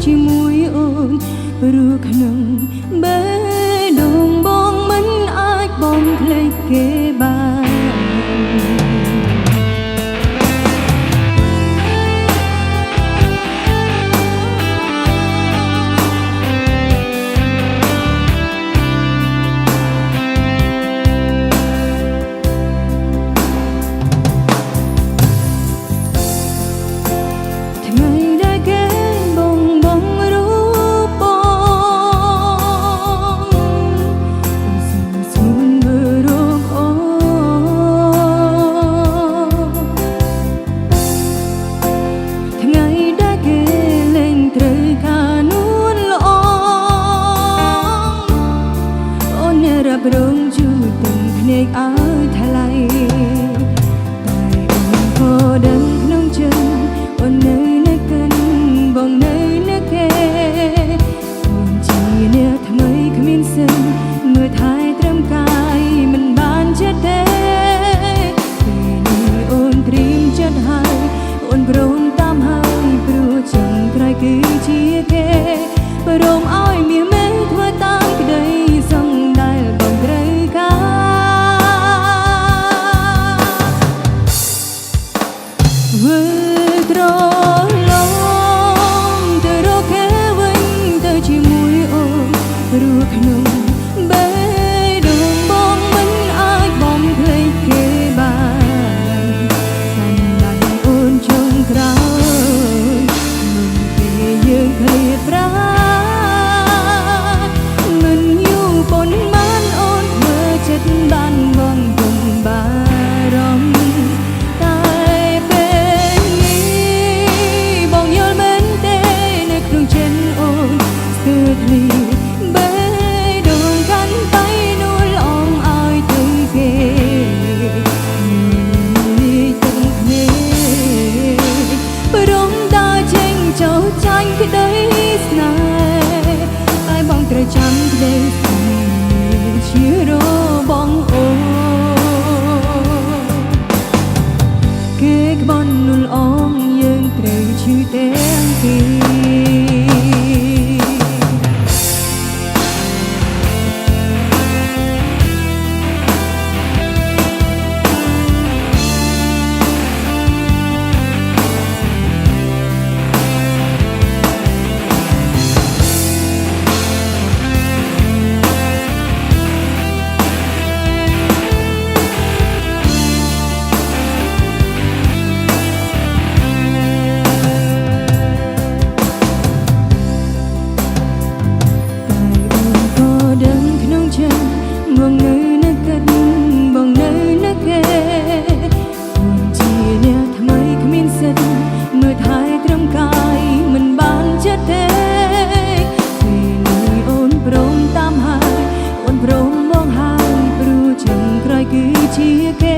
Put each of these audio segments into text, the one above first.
ជាមួយអូនព្រោះក្នុងបេះដូងបងមិនអាចបងភ្លេចគេបានរងជួយទាំងភ្នែកឲ្យថ្លៃតែអូនក៏ដឹងក្នុងចិត្តអូននៅកិនបងនៅគេអូនជាអ្នកថ្មីគ្មានសិនមើលថែត្រឹមកាយមិនបានចិត្តទេពេលនេះអូនត្រៀមចិត្តហើយអូនព្រមតាមហើយព្រោះចង់ក្រោយគឺជាគេព្រមឲ្យមានមេធ្វើតាមក្តីសង្ឃដែលបងត្រូវវិលត្រឡំទៅរកគេវិញទៅជាមួយអូនព្រោះក្នុងបេះដូងបងមិនអាចបំភ្លេចគេបានសាញ់ដៃអូនចុងក្រោយមុនពេលយើងឃ្លាតប្រាមិនយូរប៉ុន្មានអូនធ្វើចិត្តបានបងពុំបារម្ភបេះដូងកាន់តែនួលអងឲ្យទៅគេមានទាំងគ្នាព្រមដើរចេញចូលចាញ់ក្តីស្នេហ៍តែបងត្រូវចាំក្តីស្នេហ៍ជារបងអូគេក្បន់នួលអងយើងត្រូវឈឺទាំងពីរបងនៅកិនបងនៅគេអូនជាអ្នកថ្មីគ្មានសិទ្ធមើលថែត្រឹមកាយមិនបានចិត្តទេពេលនេះអូនព្រមតាមហើយអូនព្រមមកហើយព្រោះចាំក្រោយគឺជាគេ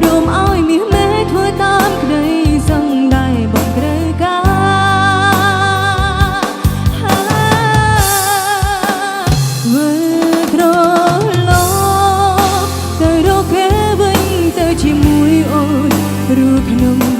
រួមឲ្យមាសមេធ្វើតាមក្តីសង្ឃដែលបងត្រូវការជាមួយអូនព្រោះក្នុង